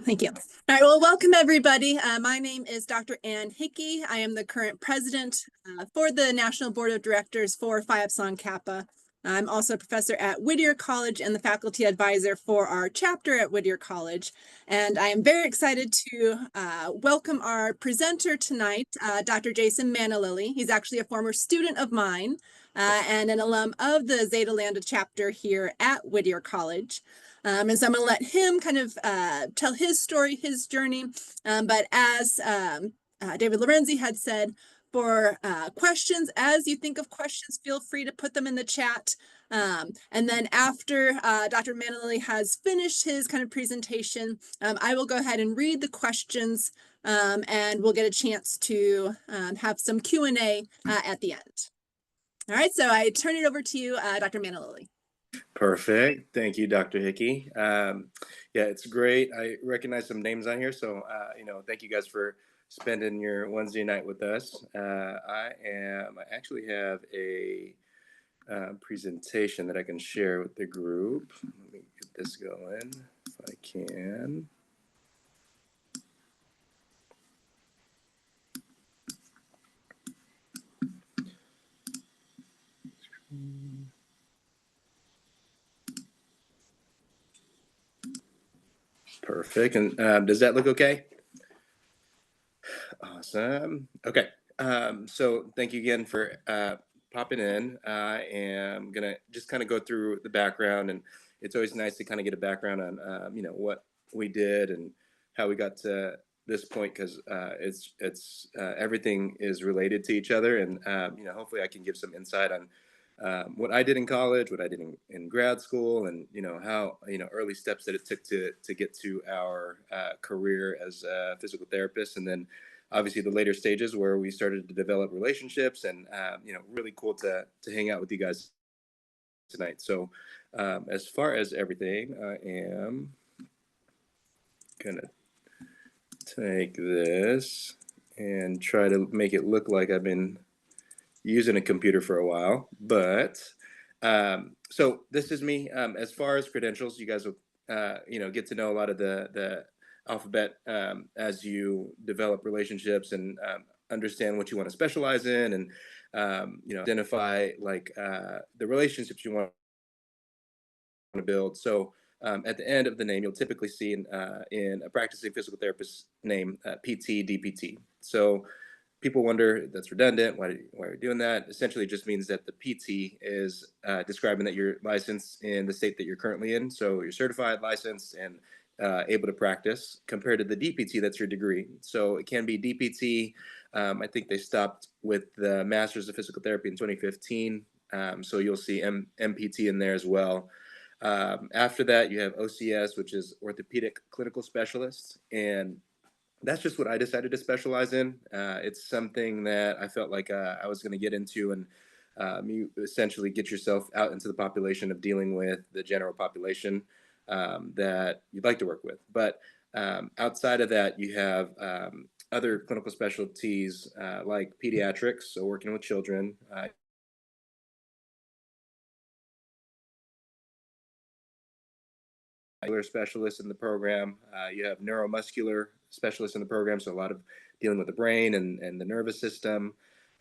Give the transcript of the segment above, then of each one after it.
Thank you. All right, well, welcome everybody. My name is Dr. Ann Hickey. I am the current president for the National Board of Directors for Phi Epsilon Kappa. I'm also a professor at Whittier College and the faculty advisor for our chapter at Whittier College. And I am very excited to welcome our presenter tonight, Dr. Jason Manalili. He's actually a former student of mine and an alum of the Zeta Lambda chapter here at Whittier College. And so I'm going to let him kind of tell his story, his journey. But as David Lorenzi had said, for questions, as you think of questions, feel free to put them in the chat. And then after Dr. Manalili has finished his kind of presentation, I will go ahead and read the questions and we'll get a chance to have some Q&A at the end. All right, so I turn it over to you, Dr. Manalili. Perfect. Thank you, Dr. Hickey. Yeah, it's great. I recognize some names on here, so thank you guys for spending your Wednesday night with us. I actually have a presentation that I can share with the group. Let me get this going if I can. Perfect. And does that look okay? Awesome. Okay. So thank you again for popping in. I am going to just kind of go through the background, and it's always nice to kind of get a background on, what we did and how we got to this point, because it's everything is related to each other. And, hopefully I can give some insight on what I did in college, what I did in grad school, and how early steps that it took to get to our career as a physical therapist, and then obviously the later stages where we started to develop relationships, and really cool to hang out with you guys tonight. So as far as everything, I am gonna take this and try to make it look like I've been using a computer for a while, but so this is me. As far as credentials, you guys will get to know a lot of the alphabet as you develop relationships and understand what you want to specialize in, and identify like the relationships you want to build. So at the end of the name, you'll typically see in a practicing physical therapist name PT, DPT. So people wonder, that's redundant. Why are you doing that? Essentially, it just means that the PT is describing that you're licensed in the state that you're currently in. So you're certified, licensed, and able to practice, compared to the DPT, that's your degree. So it can be DPT. I think they stopped with the Masters of Physical Therapy in 2015. So you'll see MPT in there as well. After that, you have OCS, which is Orthopedic Clinical Specialist. And that's just what I decided to specialize in. It's something that I felt like I was going to get into, and you essentially get yourself out into the population of dealing with the general population that you'd like to work with. But outside of that, you have other clinical specialties like pediatrics, so working with children. Specialists in the program. You have neuromuscular specialists in the program, so a lot of dealing with the brain and the nervous system.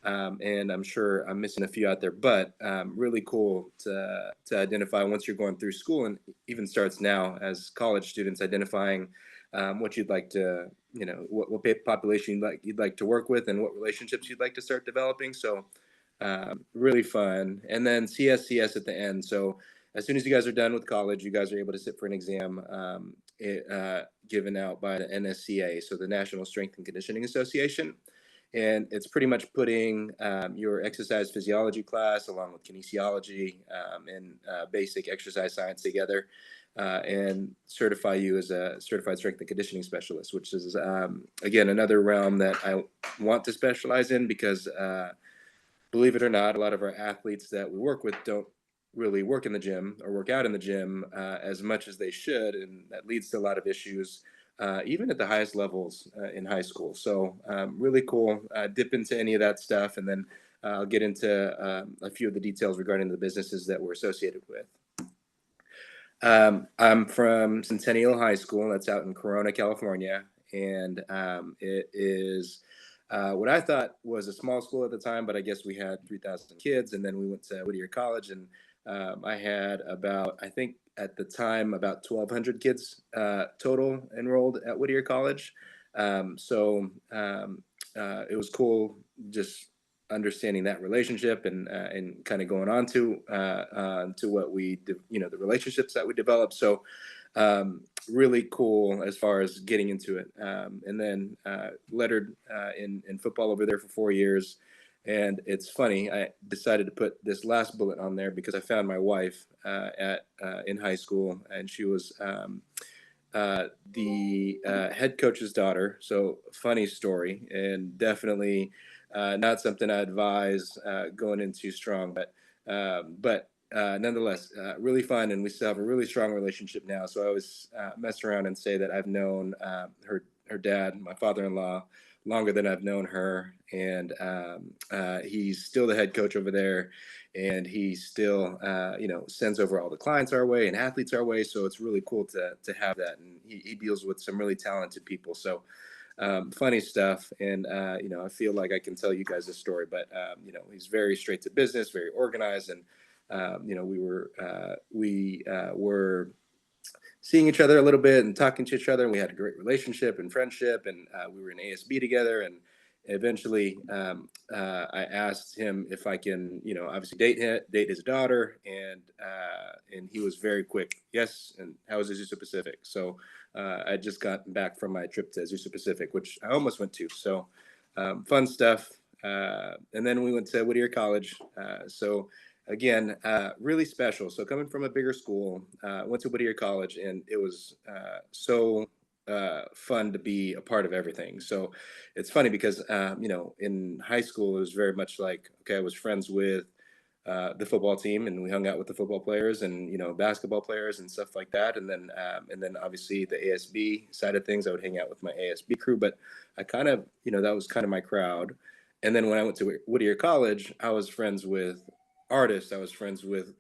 And I'm sure I'm missing a few out there, but really cool to identify once you're going through school, and even starts now as college students, identifying what you'd like to, what population you'd like to work with, and what relationships you'd like to start developing. So really fun. And then CSCS at the end. So as soon as you guys are done with college, you guys are able to sit for an exam given out by the NSCA, so the National Strength and Conditioning Association. And it's pretty much putting your exercise physiology class along with kinesiology and basic exercise science together and certify you as a certified strength and conditioning specialist, which is, again, another realm that I want to specialize in, because believe it or not, a lot of our athletes that we work with don't really work in the gym or work out in the gym as much as they should, and that leads to a lot of issues even at the highest levels in high school. So really cool. Dip into any of that stuff, and then I'll get into a few of the details regarding the businesses that we're associated with. I'm from Centennial High School. That's out in Corona, California, and it is what I thought was a small school at the time, but I guess we had 3,000 kids, and then we went to Whittier College, and I had about, I think at the time, about 1,200 kids total enrolled at Whittier College. It was cool just understanding that relationship and kind of going on to what the relationships that we developed. So really cool as far as getting into it. And then lettered in football over there for 4 years. And it's funny, I decided to put this last bullet on there because I found my wife at in high school, and she was the head coach's daughter. So funny story, and definitely not something I advise going into strong, but nonetheless, really fun, and we still have a really strong relationship now. So I always mess around and say that I've known her dad, my father-in-law, longer than I've known her, and he's still the head coach over there, and he still sends over all the clients our way and athletes our way. So it's really cool to have that, and he deals with some really talented people. So funny stuff. And I feel like I can tell you guys this story, but he's very straight to business, very organized, and we were seeing each other a little bit and talking to each other, and we had a great relationship and friendship, and we were in ASB together. And eventually I asked him if I can obviously date his daughter, and he was very quick. Yes. And how was Azusa Pacific? So I just got back from my trip to Azusa Pacific, which I almost went to. So fun stuff. And then we went to Whittier College. So again, really special. So coming from a bigger school, went to Whittier College, and it was so fun to be a part of everything. So it's funny because in high school it was very much like, okay, I was friends with the football team, and we hung out with the football players and basketball players and stuff like that. And then obviously the ASB side of things, I would hang out with my ASB crew. But I kind of that was kind of my crowd. And then when I went to Whittier College, I was friends with artists. I was friends with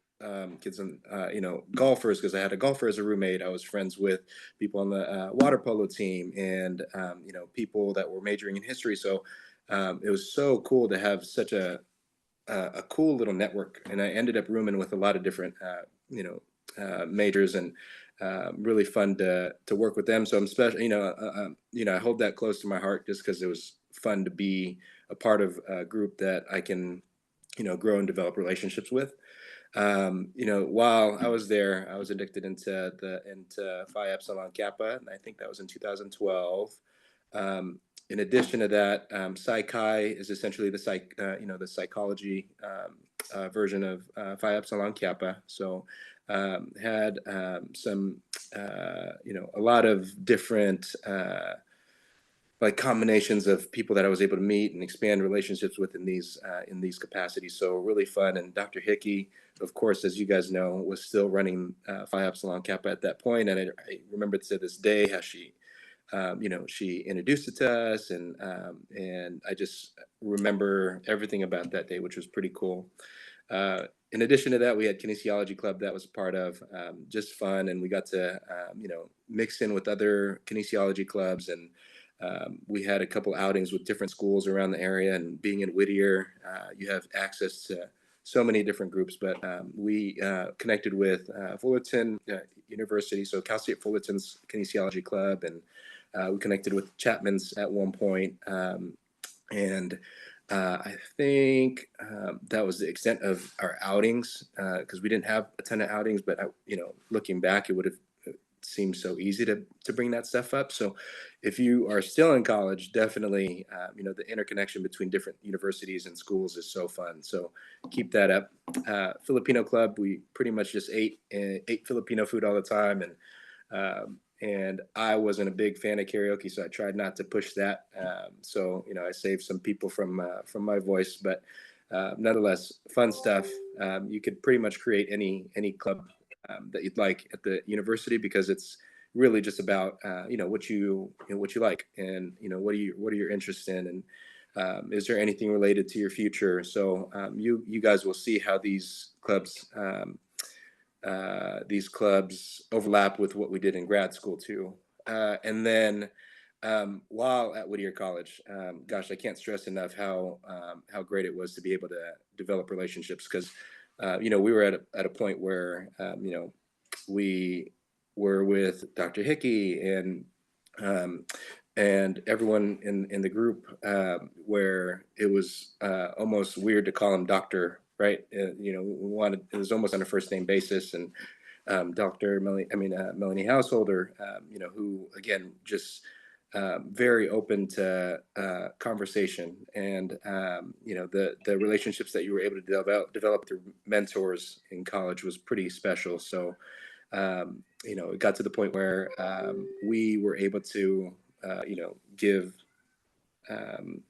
kids and golfers, because I had a golfer as a roommate. I was friends with people on the water polo team, and people that were majoring in history. So it was so cool to have such a cool little network, and I ended up rooming with a lot of different majors, and really fun to work with them. So I'm special, I hold that close to my heart just because it was fun to be a part of a group that I can grow and develop relationships with. While I was there, I was addicted into Phi Epsilon Kappa, and I think that was in 2012. In addition to that, Psychi is essentially the psychology version of Phi Epsilon Kappa. So had some, a lot of different like combinations of people that I was able to meet and expand relationships with in these capacities. So really fun. And Dr. Hickey, of course, as you guys know, was still running Phi Epsilon Kappa at that point. And I remember to this day how she introduced it to us, and I just remember everything about that day, which was pretty cool. In addition to that, we had kinesiology club that was part of, just fun, and we got to mix in with other kinesiology clubs, and we had a couple outings with different schools around the area. And being in Whittier, you have access to so many different groups. But we connected with Fullerton University, so Cal State Fullerton's kinesiology club, and we connected with Chapman's at one point. And I think that was the extent of our outings, because we didn't have a ton of outings. But looking back, it would have seemed so easy to bring that stuff up. So if you are still in college, definitely the interconnection between different universities and schools is so fun. So keep that up. Filipino club, we pretty much just ate Filipino food all the time, and I wasn't a big fan of karaoke, so I tried not to push that. So I saved some people from my voice, but nonetheless, fun stuff. You could pretty much create any club that you'd like at the university, because it's really just about what you like, and what are your interests in, and is there anything related to your future. So you guys will see how these clubs these clubs overlap with what we did in grad school too. And then while at Whittier College, gosh, I can't stress enough how great it was to be able to develop relationships because we were at a point where we were with Dr. Hickey um, and everyone in the group where it was almost weird to call him doctor, right? We wanted, it was almost on a first name basis. And Dr. Melanie Householder, who again, just very open to conversation and, the relationships that you were able to develop through mentors in college was pretty special. So, it got to the point where we were able to, give um,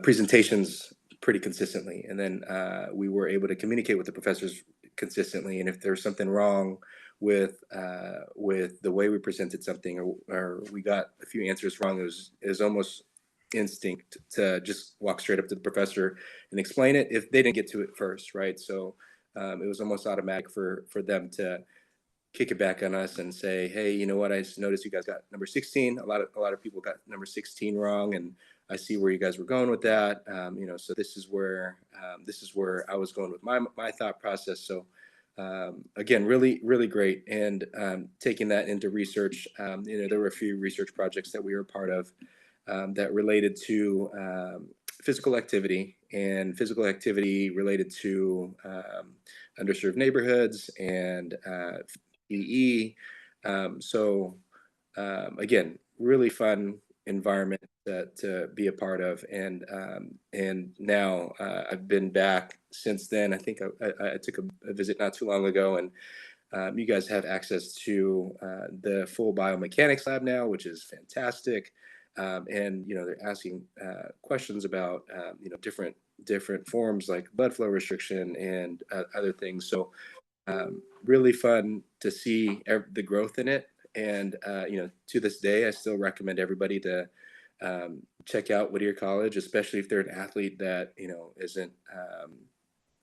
presentations pretty consistently. And then we were able to communicate with the professors consistently. And if there's something wrong with the way we presented something, or we got a few answers wrong, it was almost instinct to just walk straight up to the professor and explain it if they didn't get to it first, right? So it was almost automatic for them to kick it back on us and say, hey, you know what? I just noticed you guys got number 16. A lot of people got number 16 wrong, and I see where you guys were going with that. So this is where I was going with my thought process. So again, really, really great. And taking that into research, there were a few research projects that we were part of that related to physical activity and physical activity related to underserved neighborhoods and PE. So again, really fun environment to be a part of, and now I've been back since then. I think I took a visit not too long ago, and you guys have access to the full biomechanics lab now, which is fantastic. And they're asking questions about different forms like blood flow restriction and other things. So really fun to see the growth in it. And, to this day, I still recommend everybody to check out Whittier College, especially if they're an athlete that, isn't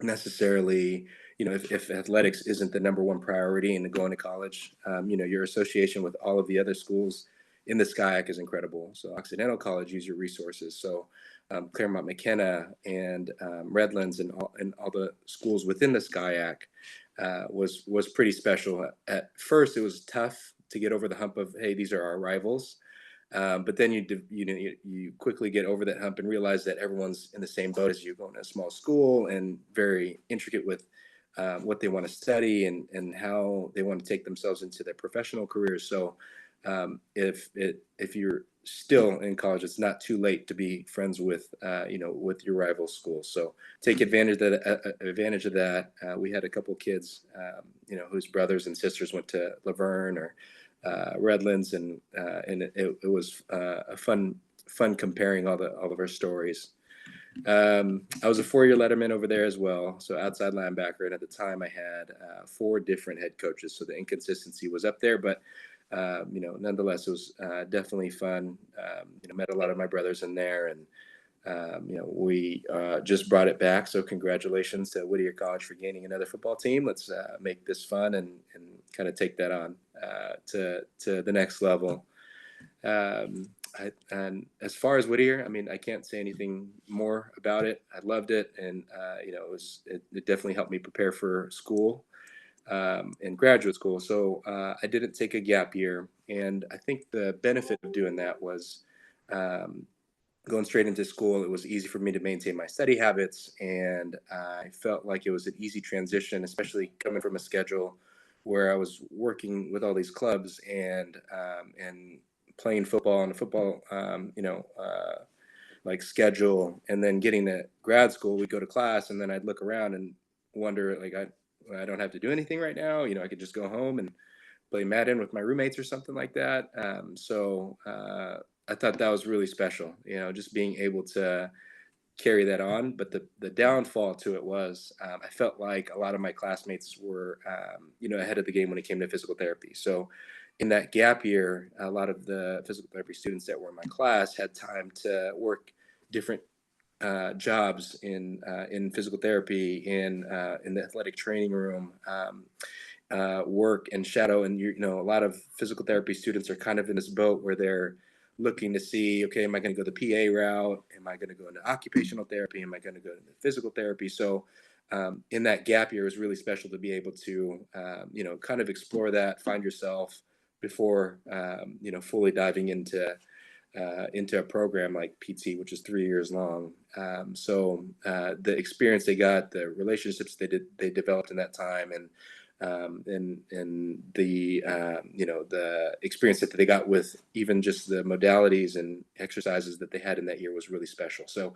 necessarily, if athletics isn't the number one priority in going to college. Your association with all of the other schools in the SCIAC is incredible. So Occidental College, use your resources. So Claremont McKenna and Redlands and all the schools within the SCIAC was pretty special. At first, it was tough to get over the hump of, hey, these are our rivals. But then you quickly get over that hump and realize that everyone's in the same boat as you, going to a small school and very intricate with what they want to study and how they want to take themselves into their professional careers. So if you're still in college, it's not too late to be friends with with your rival school. So take advantage of that. We had a couple kids whose brothers and sisters went to Laverne or Redlands, and it was a fun comparing all of our stories. I was a 4-year letterman over there as well, so outside linebacker, and at the time I had 4 different head coaches, so the inconsistency was up there, but nonetheless, it was definitely fun. Met a lot of my brothers in there, and we just brought it back. So congratulations to Whittier College for gaining another football team. Let's make this fun and kind of take that on to the next level. And as far as Whittier, I can't say anything more about it. I loved it, and it definitely helped me prepare for school in graduate school. So I didn't take a gap year, and I think the benefit of doing that was going straight into school. It was easy for me to maintain my study habits, and I felt like it was an easy transition, especially coming from a schedule where I was working with all these clubs and playing football on a football, like schedule, and then getting to grad school. We'd go to class, and then I'd look around and wonder, like, I don't have to do anything right now. I could just go home and play Madden with my roommates or something like that. So I thought that was really special, just being able to carry that on. But the downfall to it was I felt like a lot of my classmates were, ahead of the game when it came to physical therapy. So in that gap year, a lot of the physical therapy students that were in my class had time to work different jobs in physical therapy, in the athletic training room, work and shadow. And you know, a lot of physical therapy students are kind of in this boat where they're looking to see, okay, am I going to go the PA route? Am I going to go into occupational therapy? Am I going to go into physical therapy? So in that gap year, it was really special to be able to, you know, kind of explore that, find yourself before, you know, fully diving into a program like PT, which is 3 years long. So the experience they got, the relationships they developed in that time, and the you know, the experience that they got with even just the modalities and exercises that they had in that year was really special. So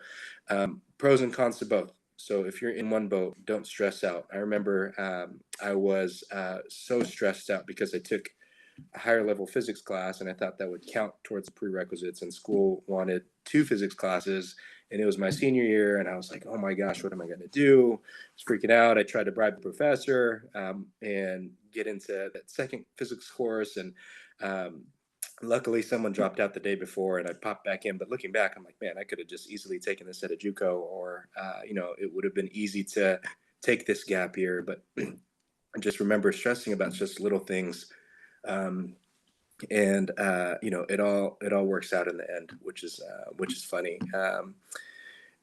pros and cons to both. So if you're in one boat, don't stress out. I remember I was so stressed out because I took a higher level physics class, and I thought that would count towards the prerequisites, and school wanted 2 physics classes, and it was my senior year, and I was like, oh my gosh, what am I going to do? I was freaking out. I tried to bribe the professor and get into that second physics course, and um, luckily someone dropped out the day before and I popped back in. But looking back, I'm like, man, I could have just easily taken this at a JUCO, or you know, it would have been easy to take this gap year. But I just remember stressing about just little things, um, and you know, it all works out in the end, which is funny.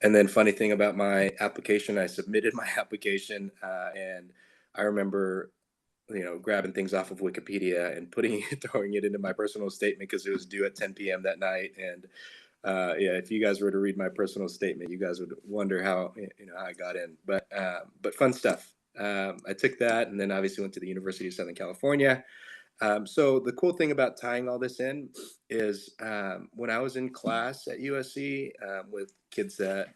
And then funny thing about my application, I submitted my application, and I remember, you know, grabbing things off of Wikipedia and putting it, throwing it into my personal statement because it was due at 10 p.m. that night. And yeah, if you guys were to read my personal statement, you guys would wonder how, you know, how I got in. But fun stuff. I took that, and then obviously went to the University of Southern California. So the cool thing about tying all this in is, when I was in class at USC, with kids that,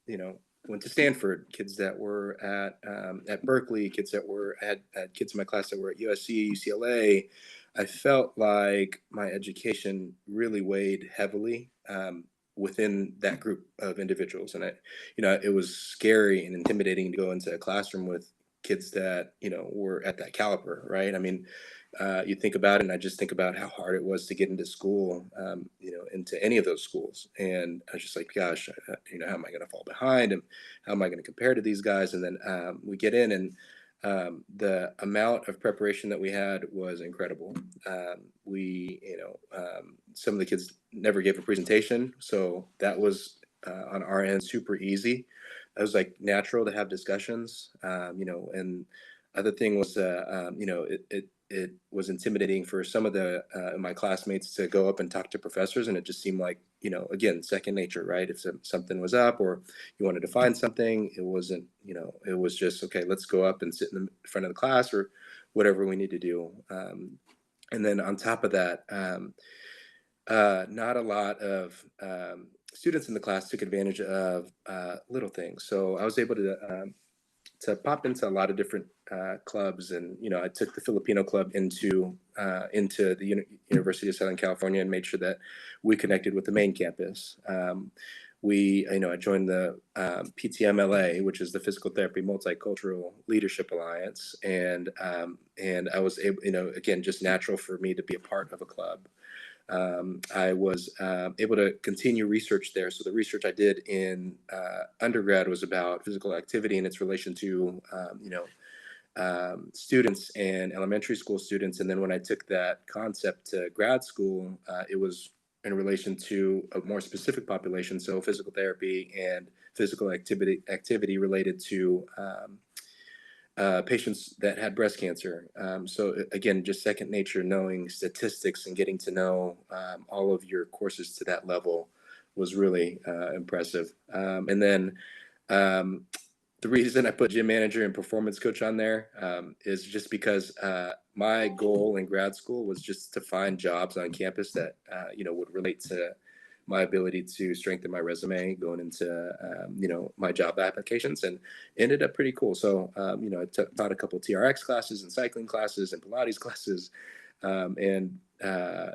you know, went to Stanford, kids that were at Berkeley, kids that were had kids in my class that were at USC, UCLA, I felt like my education really weighed heavily within that group of individuals, and you know, it was scary and intimidating to go into a classroom with kids that, you know, were at that caliber, right? I mean, you think about it, and I just think about how hard it was to get into school, you know, into any of those schools. And I was just like, gosh, you know, how am I going to fall behind? And how am I going to compare to these guys? And then we get in, and the amount of preparation that we had was incredible. You know, some of the kids never gave a presentation. So that was on our end super easy. It was like natural to have discussions, you know. And other thing was, you know, it was intimidating for some of the my classmates to go up and talk to professors, and it just seemed like, you know, again, second nature, right? If something was up or you wanted to find something, it wasn't, you know, it was just, okay, let's go up and sit in the front of the class or whatever we need to do. And then on top of that, not a lot of students in the class took advantage of little things. So I was able to pop into a lot of different clubs, and you know, I took the Filipino club into the University of Southern California and made sure that we connected with the main campus. You know, I joined the PTMLA, which is the Physical Therapy Multicultural Leadership Alliance, and I was able, you know, again, just natural for me to be a part of a club. I was able to continue research there. So the research I did in undergrad was about physical activity and its relation to, you know, students and elementary school students. And then when I took that concept to grad school, it was in relation to a more specific population. So physical therapy and physical activity related to patients that had breast cancer. So again, just second nature, knowing statistics and getting to know all of your courses to that level was really impressive. And then um, the reason I put gym manager and performance coach on there is just because my goal in grad school was just to find jobs on campus that you know, would relate to my ability to strengthen my resume going into you know, my job applications, and ended up pretty cool. So you know, I taught a couple of TRX classes and cycling classes and Pilates classes, and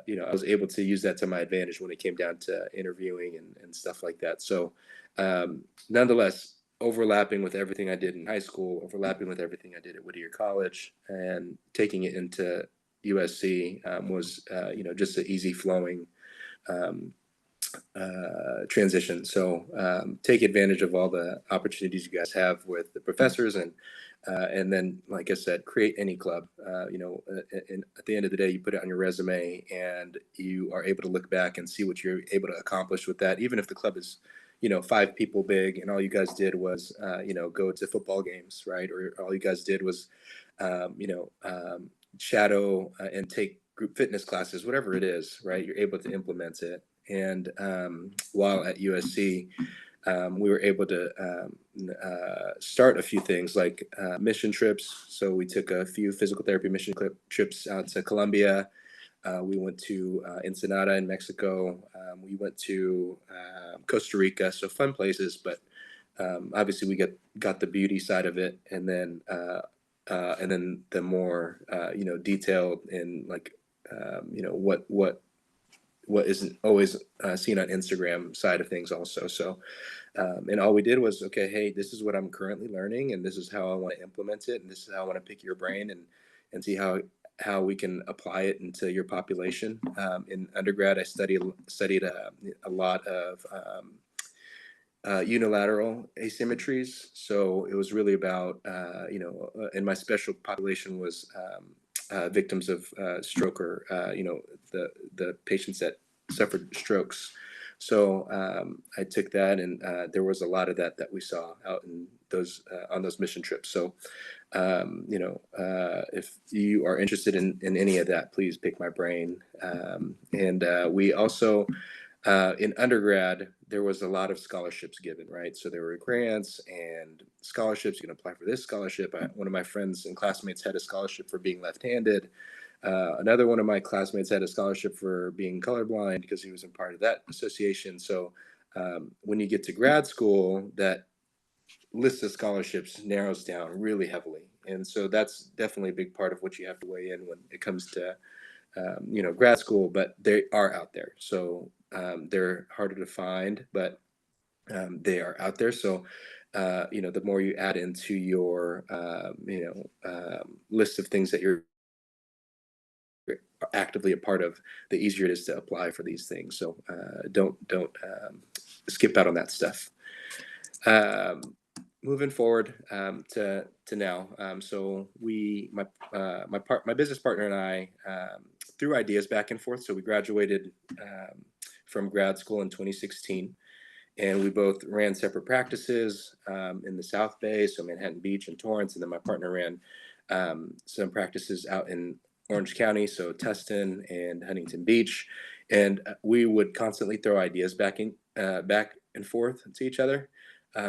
you know, I was able to use that to my advantage when it came down to interviewing and stuff like that. So nonetheless, overlapping with everything I did in high school, overlapping with everything I did at Whittier College, and taking it into USC was you know, just an easy flowing um, transition. So take advantage of all the opportunities you guys have with the professors, and then, like I said, create any club. And at the end of the day, you put it on your resume, and you are able to look back and see what you're able to accomplish with that. Even if the club is, 5 people big, and all you guys did was, go to football games, right? Or all you guys did was, shadow and take group fitness classes, whatever it is, right? You're able to implement it. And while at USC, we were able to start a few things like mission trips. So we took a few physical therapy mission trips out to Colombia. We went to Ensenada in Mexico. We went to Costa Rica. So fun places, but obviously we got the beauty side of it, and then the more detailed and like what isn't always seen on Instagram side of things also. So, and all we did was, okay, hey, this is what I'm currently learning, and this is how I want to implement it, and this is how I want to pick your brain and see how we can apply it into your population. In undergrad, I studied a lot of unilateral asymmetries. So it was really about, and my special population was victims of stroke, or the patients that suffered strokes. So I took that, and there was a lot of that we saw out in those on those mission trips. So if you are interested in any of that, please pick my brain. And we also in undergrad, there was a lot of scholarships given, right? So there were grants and scholarships. You can apply for this scholarship. One of my friends and classmates had a scholarship for being left-handed. Another one of my classmates had a scholarship for being colorblind because he was a part of that association. So when you get to grad school, that list of scholarships narrows down really heavily. And so that's definitely a big part of what you have to weigh in when it comes to grad school, but they are out there. So they're harder to find, but they are out there. So, the more you add into your, list of things that you're actively a part of, the easier it is to apply for these things. So don't skip out on that stuff. Um, Moving forward to now, so my business partner and I threw ideas back and forth. So we graduated from grad school in 2016, and we both ran separate practices in the South Bay, so Manhattan Beach and Torrance, and then my partner ran some practices out in Orange County, so Tustin and Huntington Beach, and we would constantly throw ideas back and forth to each other.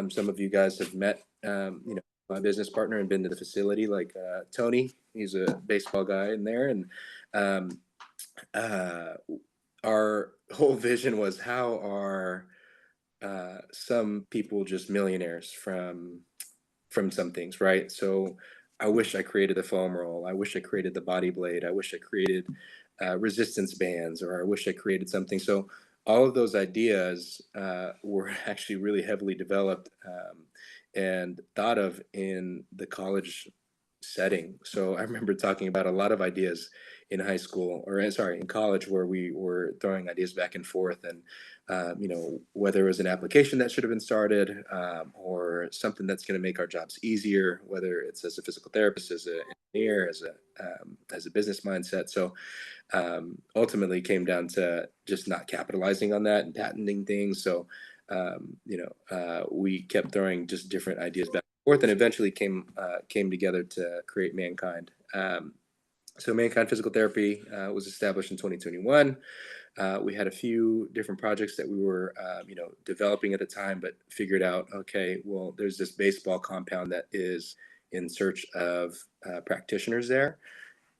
Some of you guys have met, my business partner and been to the facility, like Tony. He's a baseball guy in there, and um, uh, our whole vision was, how are some people just millionaires from some things, right? So I wish I created the foam roll. I wish I created the body blade. I wish I created resistance bands, or I wish I created something. So all of those ideas were actually really heavily developed and thought of in the college setting. So I remember talking about a lot of ideas in high school, or sorry, in college, where we were throwing ideas back and forth, and whether it was an application that should have been started, or something that's going to make our jobs easier, whether it's as a physical therapist, as an engineer, as a business mindset. So ultimately came down to just not capitalizing on that and patenting things. So we kept throwing just different ideas back and forth, and eventually came together to create Mankind. So Mankind Physical Therapy was established in 2021. We had a few different projects that we were, developing at the time, but figured out, okay, well, there's this baseball compound that is in search of practitioners there.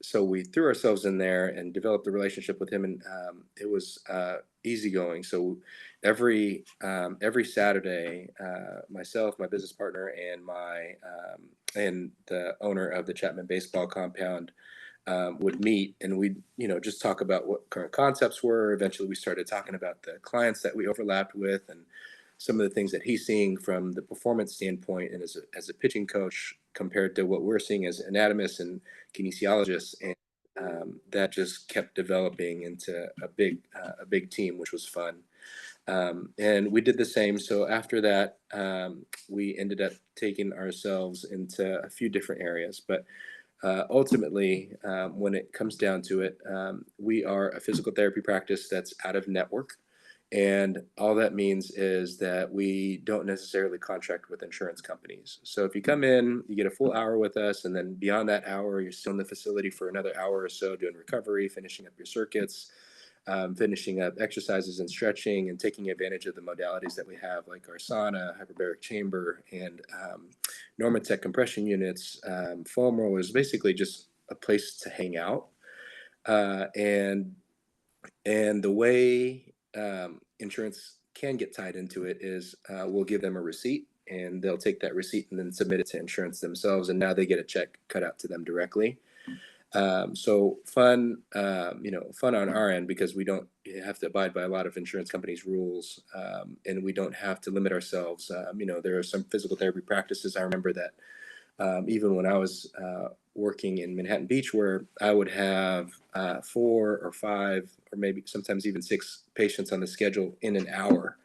So we threw ourselves in there and developed a relationship with him, and it was easygoing. So every Saturday, myself, my business partner, and the owner of the Chapman Baseball Compound would meet, and we'd just talk about what current concepts were. Eventually we started talking about the clients that we overlapped with, and some of the things that he's seeing from the performance standpoint, and as a pitching coach, compared to what we're seeing as anatomists and kinesiologists. And that just kept developing into a big team, which was fun. And we did the same. So after that, we ended up taking ourselves into a few different areas. But ultimately, when it comes down to it, we are a physical therapy practice that's out of network. And all that means is that we don't necessarily contract with insurance companies. So if you come in, you get a full hour with us, and then beyond that hour, you're still in the facility for another hour or so doing recovery, finishing up your circuits, finishing up exercises and stretching, and taking advantage of the modalities that we have, like our sauna, hyperbaric chamber, and Normatec compression units, foam rollers, basically just a place to hang out. Uh, and and the way insurance can get tied into it is we'll give them a receipt, and they'll take that receipt and then submit it to insurance themselves. And now they get a check cut out to them directly. So fun, fun on our end, because we don't have to abide by a lot of insurance companies' rules, and we don't have to limit ourselves. There are some physical therapy practices. I remember that even when I was working in Manhattan Beach, where I would have 4 or 5 or maybe sometimes even 6 patients on the schedule in an hour.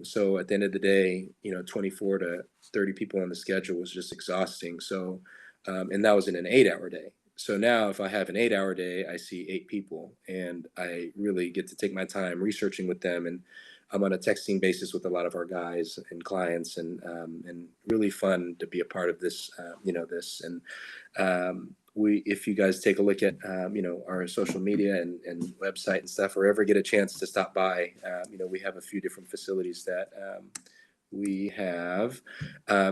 So at the end of the day, 24 to 30 people on the schedule was just exhausting. So, and that was in an 8-hour day. So now if I have an 8-hour day, I see 8 people, and I really get to take my time researching with them. And I'm on a texting basis with a lot of our guys and clients, and really fun to be a part of this, this. And if you guys take a look at, our social media and website and stuff, or ever get a chance to stop by, we have a few different facilities that we have.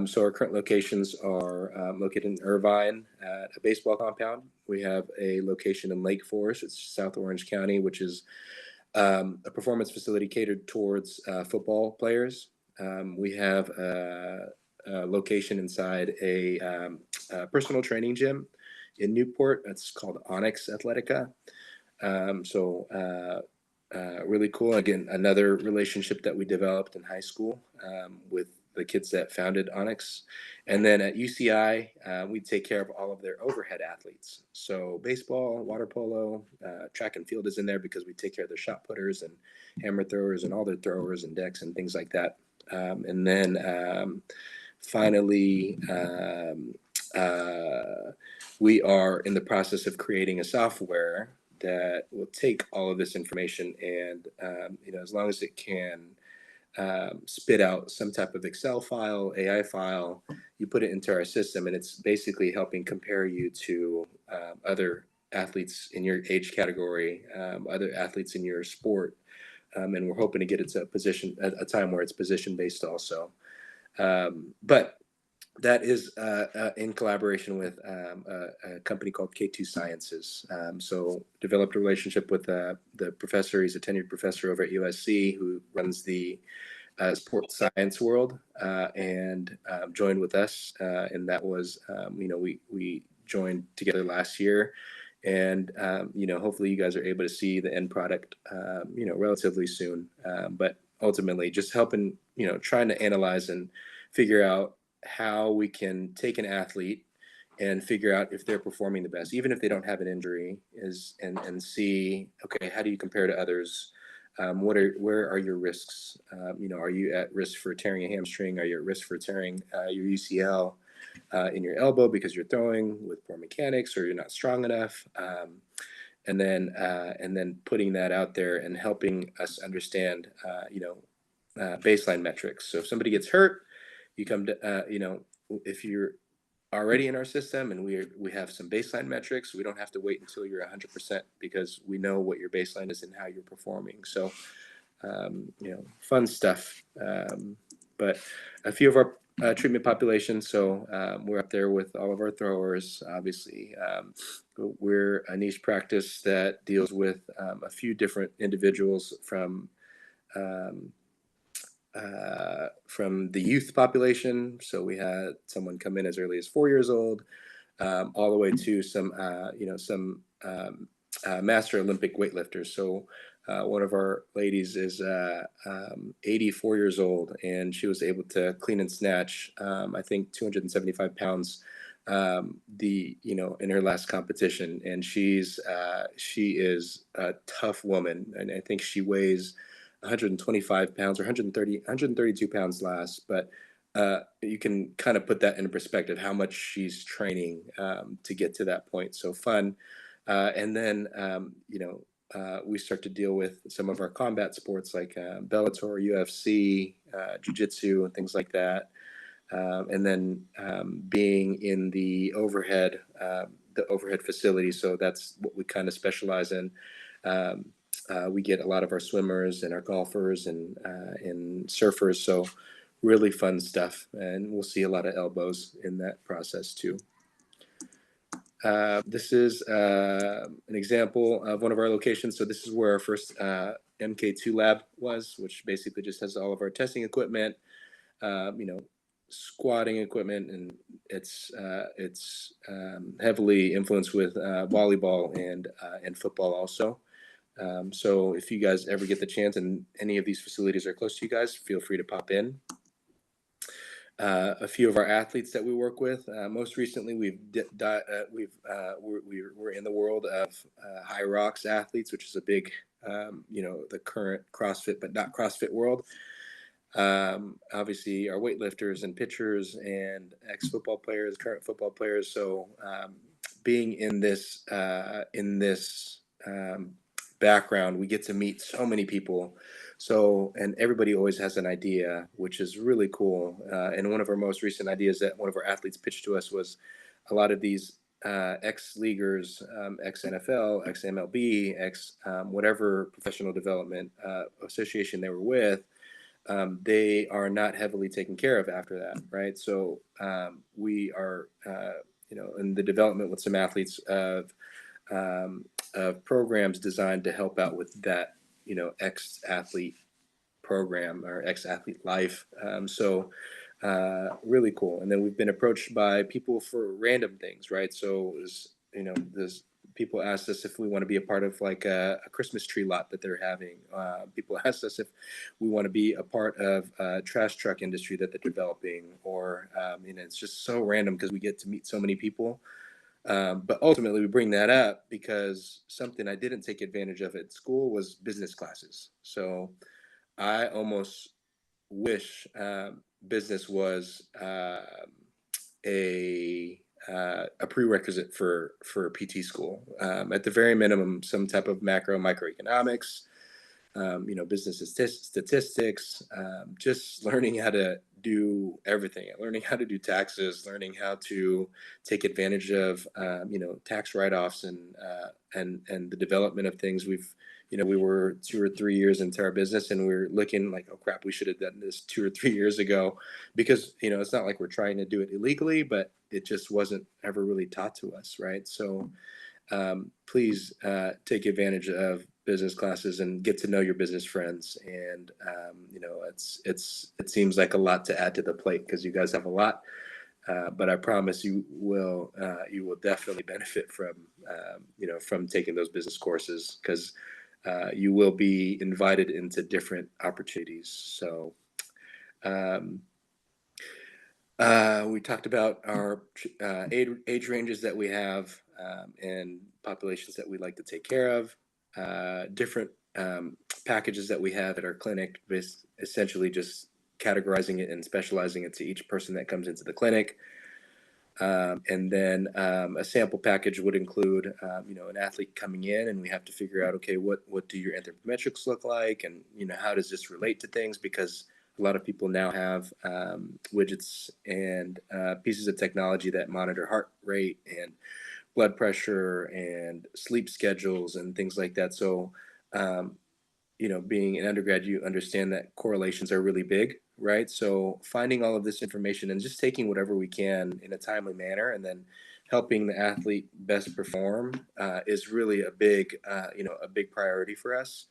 So our current locations are located in Irvine at a baseball compound. We have a location in Lake Forest, it's South Orange County, which is a performance facility catered towards football players. We have a location inside a personal training gym in Newport. That's called Onyx Athletica. Really cool. Again, another relationship that we developed in high school with the kids that founded Onyx. And then at UCI, we take care of all of their overhead athletes. So baseball, water polo, track and field is in there because we take care of their shot putters and hammer throwers and all their throwers and decks and things like that. And then finally, we are in the process of creating a software that will take all of this information and, as long as it can spit out some type of Excel file, AI file, you put it into our system, and it's basically helping compare you to other athletes in your age category, other athletes in your sport. And we're hoping to get it to a time where it's position based also. But that is in collaboration with a company called K2 Sciences. So developed a relationship with the professor. He's a tenured professor over at USC who runs the sports science world, and joined with us. And that was, we joined together last year. And, hopefully you guys are able to see the end product, relatively soon. But ultimately just helping, trying to analyze and figure out how we can take an athlete and figure out if they're performing the best, even if they don't have an injury, and see, okay, how do you compare to others? Where are your risks? Are you at risk for tearing a hamstring? Are you at risk for tearing your UCL in your elbow because you're throwing with poor mechanics, or you're not strong enough? And then putting that out there and helping us understand, baseline metrics. So if somebody gets hurt, you come to, if you're already in our system and we have some baseline metrics, we don't have to wait until you're 100% because we know what your baseline is and how you're performing. So, fun stuff. But a few of our treatment populations, so we're up there with all of our throwers, obviously. We're a niche practice that deals with a few different individuals from the youth population. So we had someone come in as early as 4 years old, all the way to some master Olympic weightlifters. So one of our ladies is 84 years old, and she was able to clean and snatch, I think, 275 pounds in her last competition. And she is a tough woman, and I think she weighs 125 pounds or 132 pounds last, but you can kind of put that into perspective, how much she's training to get to that point. So fun. And then, we start to deal with some of our combat sports like Bellator, UFC, Jiu-Jitsu, and things like that. And then being in the overhead facility. So that's what we kind of specialize in. We get a lot of our swimmers and our golfers and surfers. So really fun stuff. And we'll see a lot of elbows in that process too. This is an example of one of our locations. So this is where our first MK2 lab was, which basically just has all of our testing equipment, squatting equipment, and it's heavily influenced with volleyball and football also. So if you guys ever get the chance and any of these facilities are close to you guys, feel free to pop in. A few of our athletes that we work with. Most recently, we're in the world of High Rocks athletes, which is a big, the current CrossFit, but not CrossFit world. Obviously, our weightlifters and pitchers and ex-football players, current football players. So, being in this background, we get to meet so many people. So, and everybody always has an idea, which is really cool. And one of our most recent ideas that one of our athletes pitched to us was a lot of these ex-leaguers, ex-NFL, ex-MLB, whatever professional development association they were with. They are not heavily taken care of after that, right? So we are, in the development with some athletes of programs designed to help out with that, ex-athlete program or ex-athlete life. So really cool. And then we've been approached by people for random things, right? So this people asked us if we want to be a part of like a Christmas tree lot that they're having. People asked us if we want to be a part of a trash truck industry that they're developing, or it's just so random because we get to meet so many people. But ultimately, we bring that up because something I didn't take advantage of at school was business classes. So I almost wish business was a prerequisite for PT school. At the very minimum, some type of microeconomics, business statistics, just learning how to do everything, learning how to do taxes, learning how to take advantage of, tax write-offs and the development of things. We were 2 or 3 years into our business and we're looking like, oh crap, we should have done this 2 or 3 years ago, because, it's not like we're trying to do it illegally, but it just wasn't ever really taught to us. Right. So, please take advantage of business classes and get to know your business friends. And it seems like a lot to add to the plate because you guys have a lot, but I promise you will definitely benefit from taking those business courses, because you will be invited into different opportunities. So. We talked about our age ranges that we have, and populations that we like to take care of, different packages that we have at our clinic, essentially just categorizing it and specializing it to each person that comes into the clinic. And then a sample package would include, an athlete coming in, and we have to figure out, okay, what do your anthropometrics look like, and how does this relate to things, because a lot of people now have widgets and pieces of technology that monitor heart rate and blood pressure and sleep schedules and things like that. So, being an undergrad, you understand that correlations are really big, right? So finding all of this information and just taking whatever we can in a timely manner, and then helping the athlete best perform is really a big priority for us.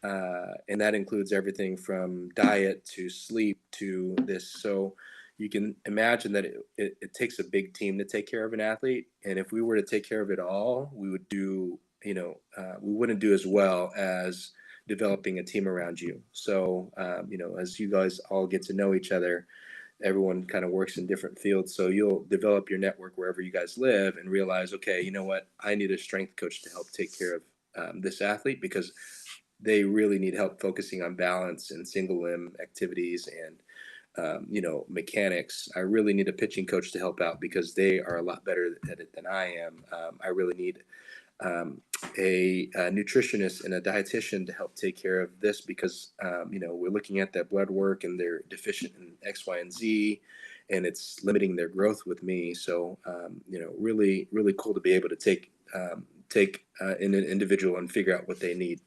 And that includes everything from diet to sleep to this. So you can imagine that it takes a big team to take care of an athlete. And if we were to take care of it all, we would do, we wouldn't do as well as developing a team around you. So, as you guys all get to know each other, everyone kind of works in different fields. So you'll develop your network wherever you guys live and realize, okay, you know what, I need a strength coach to help take care of this athlete, because they really need help focusing on balance and single limb activities and mechanics. I really need a pitching coach to help out because they are a lot better at it than I am. I really need um, a nutritionist and a dietitian to help take care of this because we're looking at their blood work and they're deficient in X, Y, and Z, and it's limiting their growth with me. So really, really cool to be able to take in an individual and figure out what they need.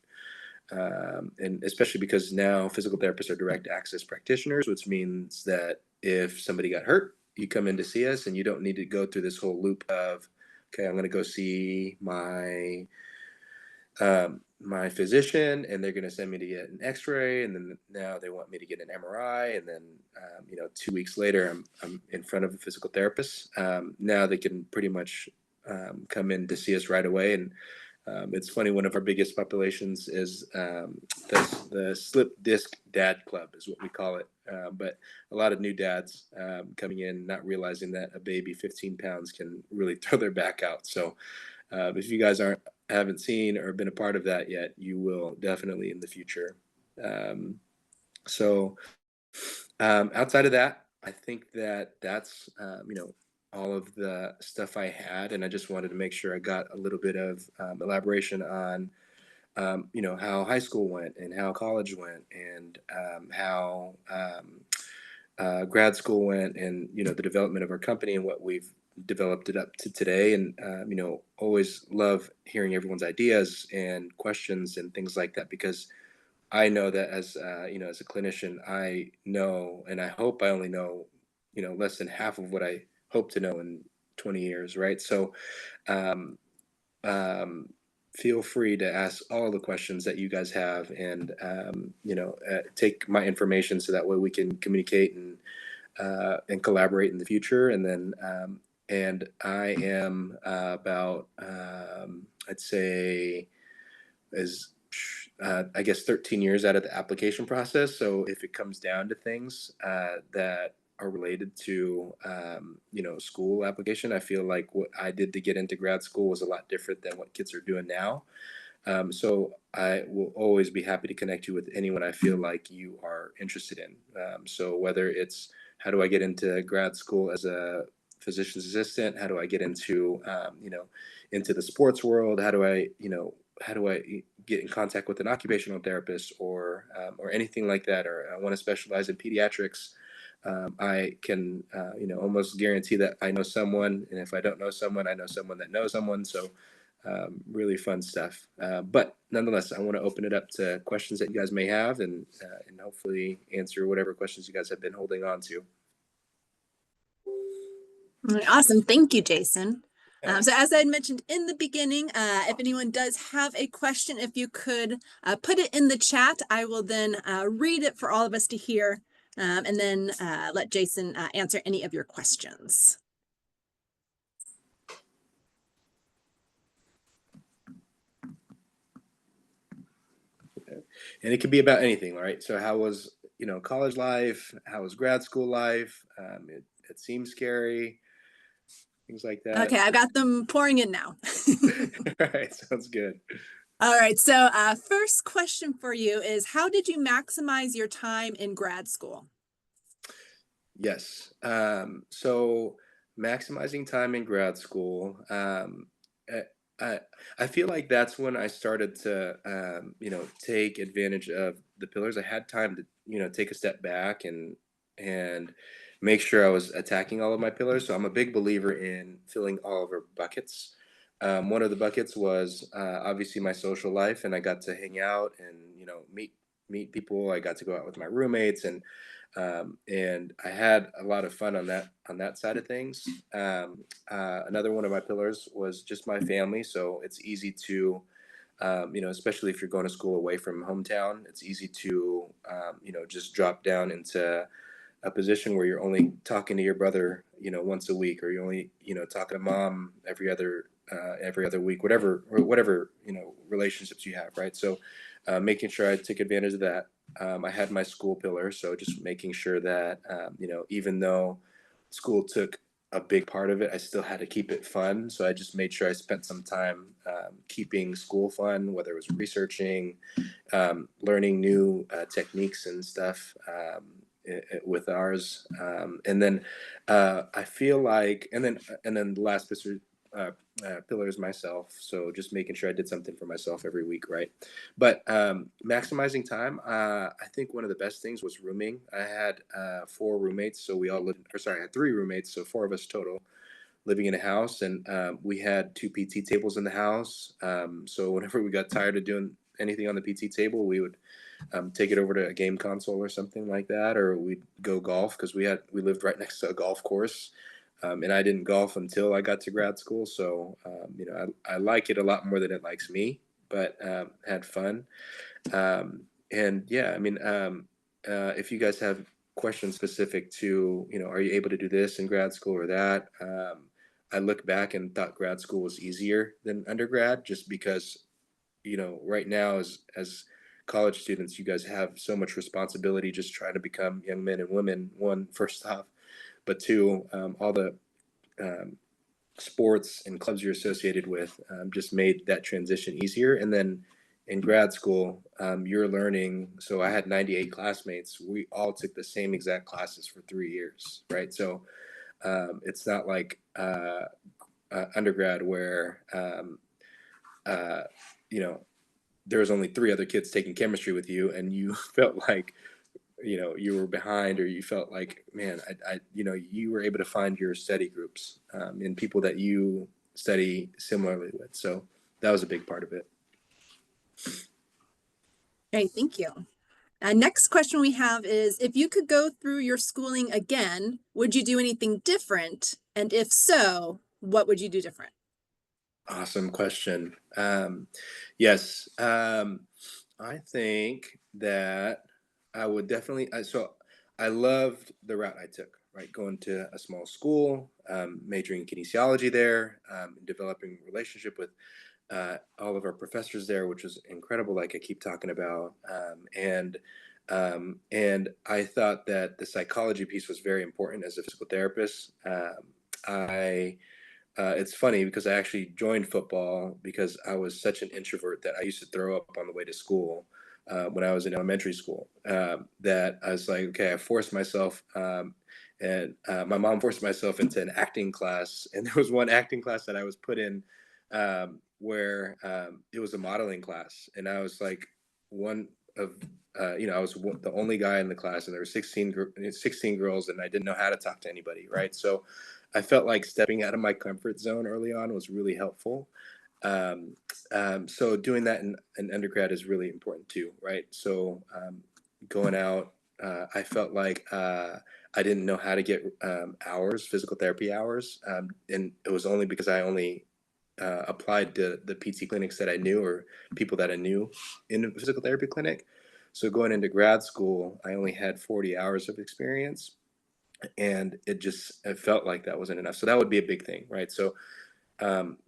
And especially because now physical therapists are direct access practitioners, which means that if somebody got hurt, you come in to see us and you don't need to go through this whole loop of, okay, I'm going to go see my physician and they're going to send me to get an x-ray. And then now they want me to get an MRI. And then, 2 weeks later, I'm in front of a physical therapist. Now they can pretty much come in to see us right away. And it's funny, one of our biggest populations is the slip disc dad club is what we call it. But a lot of new dads coming in, not realizing that a baby 15 pounds can really throw their back out. So if you guys haven't seen or been a part of that yet, you will definitely in the future. Um, so outside of that, I think that's all of the stuff I had, and I just wanted to make sure I got a little bit of elaboration on how high school went and how college went and how grad school went, and the development of our company and what we've developed it up to today. And always love hearing everyone's ideas and questions and things like that, because I know that as a clinician, I know, and I hope I only know, less than half of what I hope to know in 20 years, right? So, um, um, feel free to ask all the questions that you guys have, and take my information so that way we can communicate and collaborate in the future. And I am about I'd say is I guess 13 years out of the application process. So if it comes down to things that are related to school application, I feel like what I did to get into grad school was a lot different than what kids are doing now. So I will always be happy to connect you with anyone I feel like you are interested in. So whether it's how do I get into grad school as a physician's assistant, how do I get into the sports world, how do I get in contact with an occupational therapist or anything like that, or I want to specialize in pediatrics. I can almost guarantee that I know someone, and if I don't know someone, I know someone that knows someone. So really fun stuff. But nonetheless, I want to open it up to questions that you guys may have, and hopefully answer whatever questions you guys have been holding on to. All right, awesome. Thank you, Jason. Yeah. So as I had mentioned in the beginning, if anyone does have a question, if you could put it in the chat, I will then read it for all of us to hear, and then let Jason answer any of your questions. And it could be about anything, right? So how was college life? How was grad school life? It seems scary, things like that. Okay, I've got them pouring in now. All right, sounds good. All right, so first question for you is, how did you maximize your time in grad school? Yes. So maximizing time in grad school. I, I I feel like that's when I started to take advantage of the pillars. I had time to take a step back and make sure I was attacking all of my pillars. So I'm a big believer in filling all of our buckets. One of the buckets was obviously my social life, and I got to hang out and meet people. I got to go out with my roommates, and I had a lot of fun on that side of things. Another one of my pillars was just my family, so it's easy to, especially if you're going to school away from hometown, it's easy to, just drop down into a position where you're only talking to your brother, once a week, or you're only, talking to mom every other week, whatever relationships you have, right? So, making sure I took advantage of that. I had my school pillar, so just making sure that even though school took a big part of it. I still had to keep it fun. So I just made sure I spent some time keeping school fun, whether it was researching, learning new techniques and stuff with ours. And then I feel like, and then the last uh, pillar is myself. So just making sure I did something for myself every week, right? But maximizing time, I think one of the best things was rooming. I had four roommates, so we all lived, or sorry, I had three roommates, so four of us total living in a house, and we had two PT tables in the house. So whenever we got tired of doing anything on the PT table, we would take it over to a game console or something like that, or we'd go golf because we lived right next to a golf course. And I didn't golf until I got to grad school, so I like it a lot more than it likes me, but had fun. And yeah, I mean, if you guys have questions specific to, are you able to do this in grad school or that? I look back and thought grad school was easier than undergrad, just because, right now as college students, you guys have so much responsibility just trying to become young men and women. One, first off, but two, all the um, sports and clubs you're associated with just made that transition easier. And then in grad school, you're learning. So I had 98 classmates. We all took the same exact classes for 3 years, right? So it's not like undergrad where, uh, you know, there was only three other kids taking chemistry with you, and you felt like you were behind, or you felt like, man, you were able to find your study groups and people that you study similarly with. So that was a big part of it. Great, thank you. Next question we have is, if you could go through your schooling again, would you do anything different? And if so, what would you do different? Awesome question. Yes, I think that I would definitely. So I loved the route I took. Right, going to a small school, majoring in kinesiology there, developing relationship with all of our professors there, which was incredible. Like I keep talking about, and I thought that the psychology piece was very important as a physical therapist. I It's funny because I actually joined football because I was such an introvert that I used to throw up on the way to school when I was in elementary school. That I was like, okay, I forced myself, and my mom forced myself into an acting class. And there was one acting class that I was put in where it was a modeling class, and I was like one of I was the only guy in the class, and there were 16 girls, and I didn't know how to talk to anybody, right? So I felt like stepping out of my comfort zone early on was really helpful. Um, so doing that in undergrad is really important too, right? So going out, I felt like I didn't know how to get physical therapy hours, and it was only because I only applied to the PT clinics that I knew, or people that I knew in a physical therapy clinic. So going into grad school, I only had 40 hours of experience, and it felt like that wasn't enough. So that would be a big thing, right? So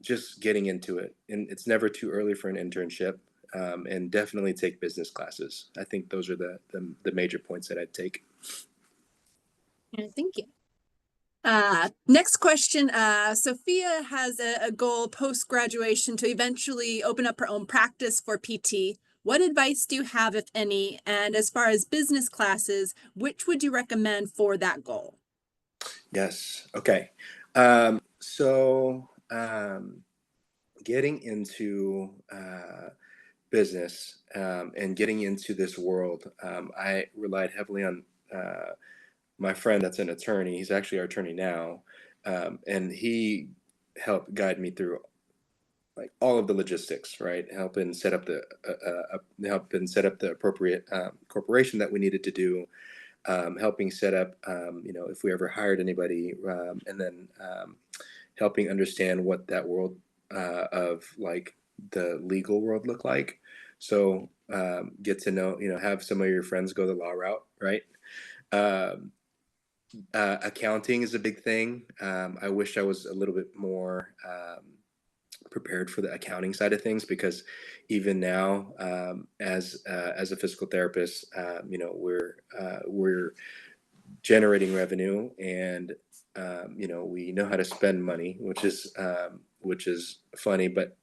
just getting into it, and it's never too early for an internship, and definitely take business classes. I think those are the major points that I'd take. Yeah, thank you. Next question. Sophia has a goal post-graduation to eventually open up her own practice for PT. What advice do you have, if any? And as far as business classes, which would you recommend for that goal? Yes. Okay. So getting into business and getting into this world, I relied heavily on my friend that's an attorney. He's actually our attorney now, and he helped guide me through like all of the logistics, right? Helping set up the appropriate corporation that we needed to do, helping set up, if we ever hired anybody, and then helping understand what that world of like the legal world looked like. So get to know, have some of your friends go the law route, right? Um, Accounting is a big thing. I wish I was a little bit more prepared for the accounting side of things, because even now, as a physical therapist, we're generating revenue, and we know how to spend money, which is funny, but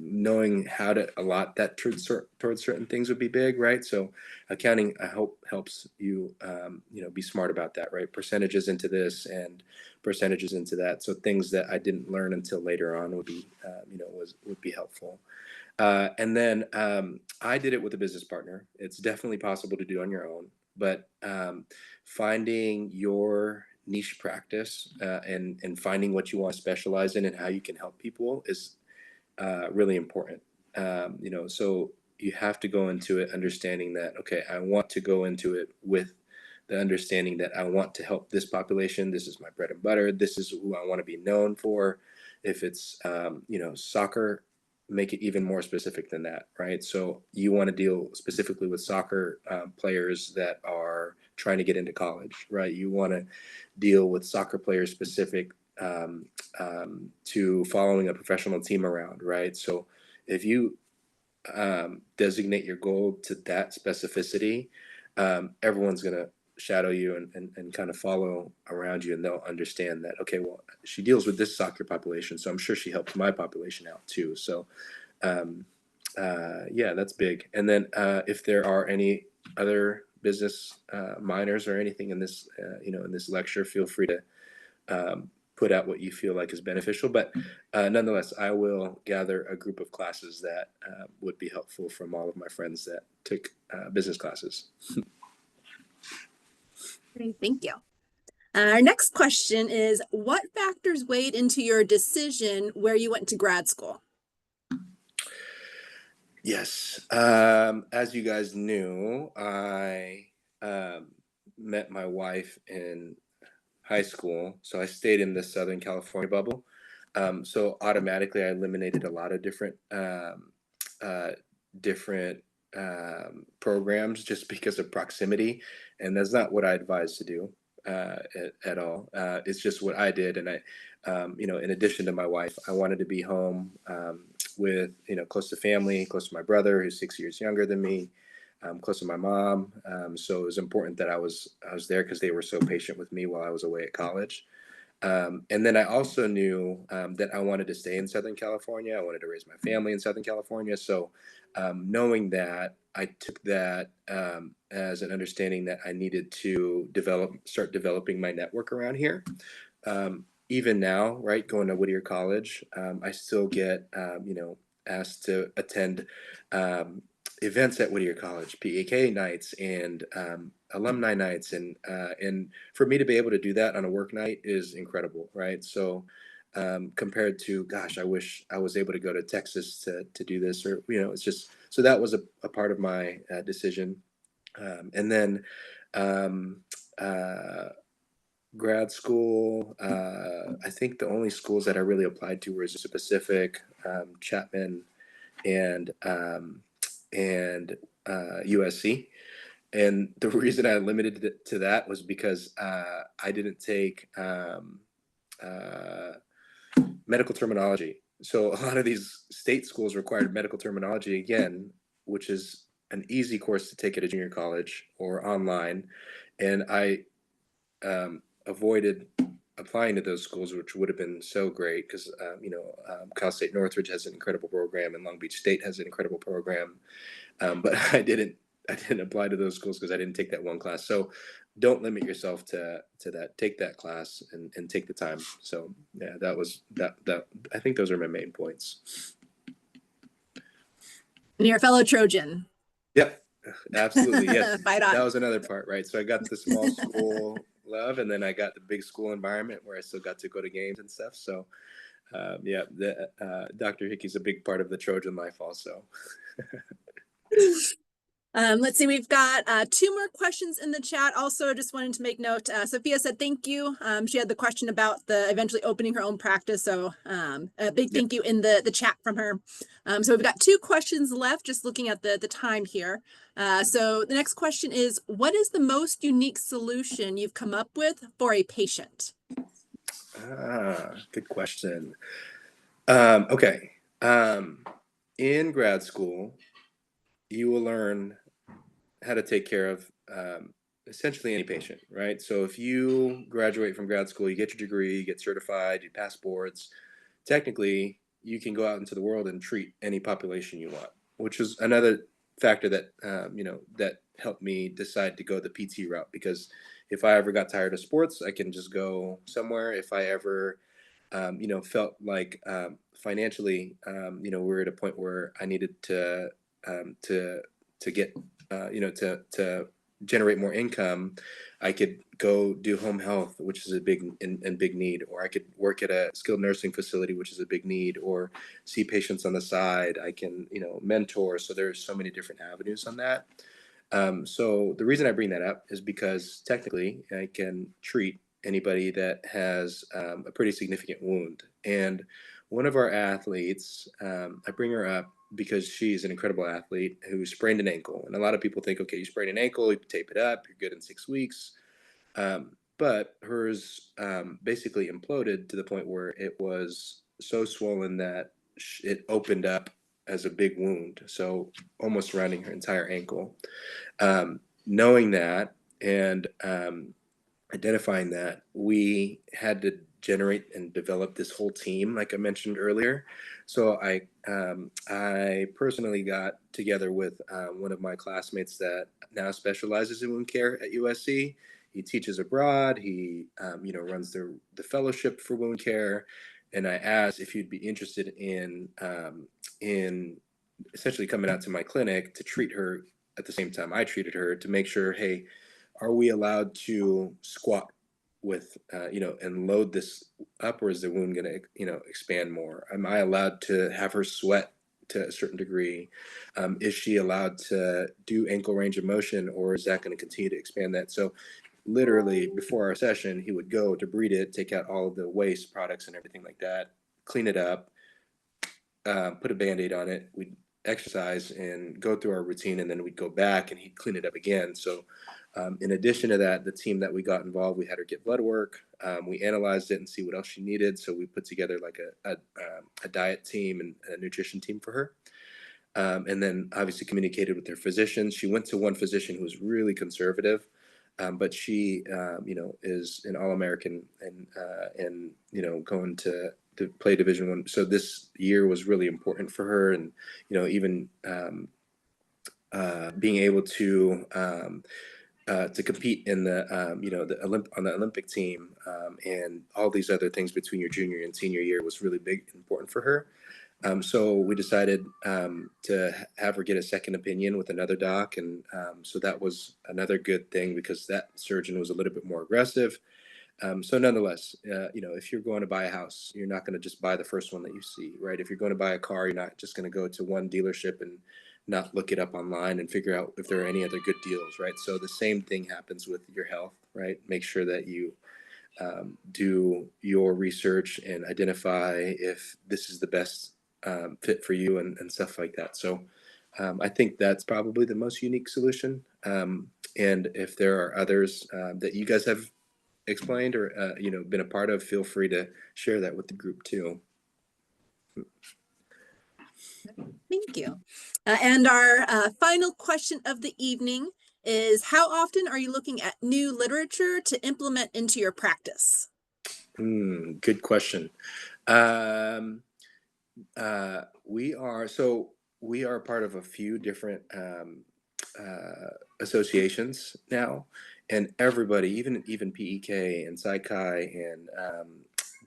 knowing how to allot that towards certain things would be big, right? So accounting, I hope, helps you, be smart about that, right? Percentages into this and percentages into that. So things that I didn't learn until later on would be, would be helpful. And then I did it with a business partner. It's definitely possible to do on your own, but finding your niche practice and finding what you want to specialize in and how you can help people is really important. So you have to go into it understanding that, okay, I want to go into it with the understanding that I want to help this population. This is my bread and butter. This is who I want to be known for. If it's, soccer, make it even more specific than that, right? So you want to deal specifically with soccer players that are trying to get into college, right? You want to deal with soccer players specific to following a professional team around, right? So if you designate your goal to that specificity, everyone's going to shadow you and kind of follow around you, and they'll understand that, okay, well, she deals with this soccer population, so I'm sure she helps my population out too. So um, yeah, that's big. And then if there are any other business minors or anything in this, in this lecture, feel free to put out what you feel like is beneficial. But nonetheless, I will gather a group of classes that would be helpful from all of my friends that took business classes. Great, thank you. Our next question is, what factors weighed into your decision where you went to grad school? Yes. As you guys knew, I met my wife in high school, so I stayed in the Southern California bubble. So automatically, I eliminated a lot of uh, different programs just because of proximity, and that's not what I advise to do at all. It's just what I did, and in addition to my wife, I wanted to be home with close to family, close to my brother who's 6 years younger than me, close to my mom. So it was important that I was there because they were so patient with me while I was away at college. And then I also knew that I wanted to stay in Southern California. I wanted to raise my family in Southern California. So knowing that, I took that as an understanding that I needed to start developing my network around here. Even now, right, going to Whittier College, I still get, asked to attend events at Whittier College, PEK nights and alumni nights, and for me to be able to do that on a work night is incredible, right? So compared to, gosh, I wish I was able to go to Texas to do this, or it's just so that was a part of my decision, and then. Um, uh, Grad school, I think the only schools that I really applied to were Azusa Pacific, Chapman, and and USC. And the reason I limited it to that was because I didn't take uh, medical terminology. So a lot of these state schools required medical terminology again, which is an easy course to take at a junior college or online. And I avoided applying to those schools, which would have been so great because Cal State Northridge has an incredible program and Long Beach State has an incredible program, but I didn't apply to those schools because I didn't take that one class. So don't limit yourself to that. Take that class and take the time. So yeah, that was that. I think those are my main points. And you're a fellow Trojan. Yep, absolutely. Yes, Fight that on. was another part, right? So I got the small school love, and then I got the big school environment where I still got to go to games and stuff. So yeah, Dr. Hickey's a big part of the Trojan life also. Let's see, we've got two more questions in the chat. Also, just wanted to make note, Sophia said thank you. She had the question about the eventually opening her own practice. So a big thank you in the chat from her. So we've got two questions left, just looking at the time here. So the next question is, what is the most unique solution you've come up with for a patient? Good question. Okay. In grad school, you will learn how to take care of essentially any patient, right? So if you graduate from grad school, you get your degree, you get certified, you pass boards, technically you can go out into the world and treat any population you want, which is another factor that that helped me decide to go the PT route. Because if I ever got tired of sports, I can just go somewhere. If I ever felt like financially, we're at a point where I needed um, to to get to generate more income, I could go do home health, which is a big and big need, or I could work at a skilled nursing facility, which is a big need, or see patients on the side. I can mentor. So there's so many different avenues on that. So the reason I bring that up is because technically I can treat anybody that has a pretty significant wound. And one of our athletes, I bring her up because she's an incredible athlete who sprained an ankle. And a lot of people think, okay, you sprain an ankle, you tape it up, you're good in 6 weeks. But hers basically imploded to the point where it was so swollen that it opened up as a big wound, so almost surrounding her entire ankle. Knowing that and identifying that, we had to generate and develop this whole team, like I mentioned earlier. So I personally got together with one of my classmates that now specializes in wound care at USC. He teaches abroad. He runs the fellowship for wound care, and I asked if you'd be interested in essentially coming out to my clinic to treat her at the same time I treated her, to make sure, hey, are we allowed to squat with, and load this up, or is the wound going to, expand more? Am I allowed to have her sweat to a certain degree? Is she allowed to do ankle range of motion, or is that going to continue to expand that? So literally before our session, he would go debride it, take out all of the waste products and everything like that, clean it up, put a Band-Aid on it. We'd exercise and go through our routine, and then we'd go back and he'd clean it up again. So in addition to that, the team that we got involved, we had her get blood work. We analyzed it and see what else she needed. So we put together like a diet team and a nutrition team for her. And then obviously communicated with her physician. She went to one physician who was really conservative, but she, is an All-American and going to play Division One. So this year was really important for her, and even being able to compete in the on the Olympic team, and all these other things between your junior and senior year was really big important for her. So we decided to have her get a second opinion with another doc, and so that was another good thing because that surgeon was a little bit more aggressive. So nonetheless, if you're going to buy a house, you're not going to just buy the first one that you see, right? If you're going to buy a car, you're not just going to go to one dealership and not look it up online and figure out if there are any other good deals, right? So the same thing happens with your health, right? Make sure that you do your research and identify if this is the best fit for you, and stuff like that. So I think that's probably the most unique solution. And if there are others that you guys have explained or been a part of, feel free to share that with the group too. Thank you. And our final question of the evening is, how often are you looking at new literature to implement into your practice? Good question. Um, we are part of a few different associations now, and everybody, even PEK and PsyChi and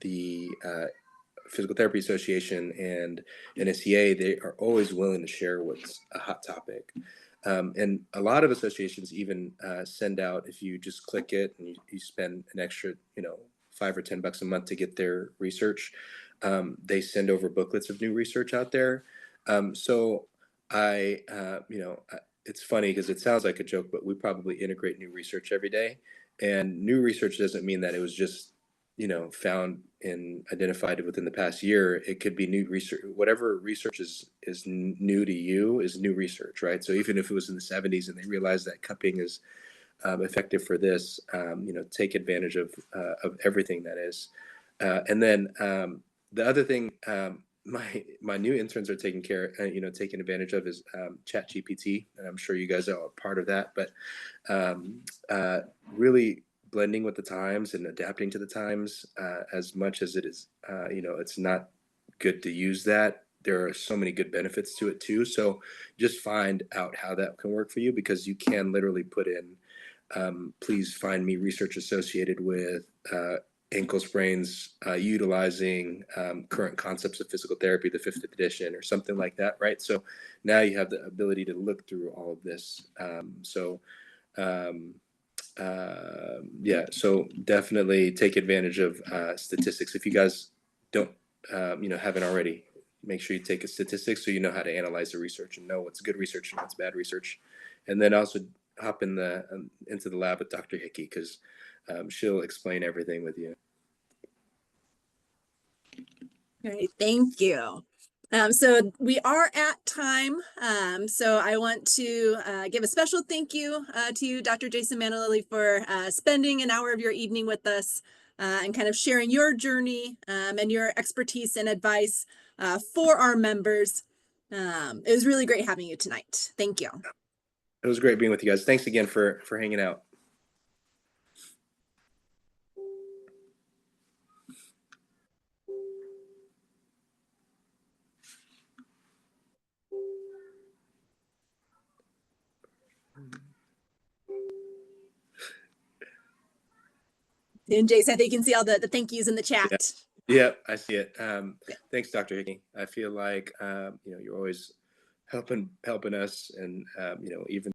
the Physical Therapy Association and NSCA, they are always willing to share what's a hot topic. And a lot of associations even send out, if you just click it and you spend an extra, $5 or $10 a month to get their research, they send over booklets of new research out there. So it's funny because it sounds like a joke, but we probably integrate new research every day. And new research doesn't mean that it was just found and identified within the past year. It could be new research. Whatever research is new to you is new research, right? So even if it was in the 70s and they realized that cupping is effective for this, take advantage of everything that is. And then the other thing, my new interns are taking advantage of is Chat GPT, and I'm sure you guys are a part of that. But um, really blending with the times and adapting to the times, as much as it is, it's not good to use that. There are so many good benefits to it too. So just find out how that can work for you, because you can literally put in, please find me research associated with ankle sprains utilizing current concepts of physical therapy, the fifth edition, or something like that, right? So now you have the ability to look through all of this. Um, yeah, so definitely take advantage of statistics. If you guys don't, haven't already, make sure you take a statistics so you know how to analyze the research and know what's good research and what's bad research. And then also hop into the lab with Dr. Hickey, because she'll explain everything with you. All right, thank you. So we are at time. So I want to give a special thank you to you, Dr. Jason Manalili, for spending an hour of your evening with us and kind of sharing your journey and your expertise and advice for our members. It was really great having you tonight. Thank you. It was great being with you guys. Thanks again for hanging out. And Jason, I think you can see all the thank yous in the chat. Yeah, I see it. Thanks, Dr. Hickey. I feel like you're always helping us, and even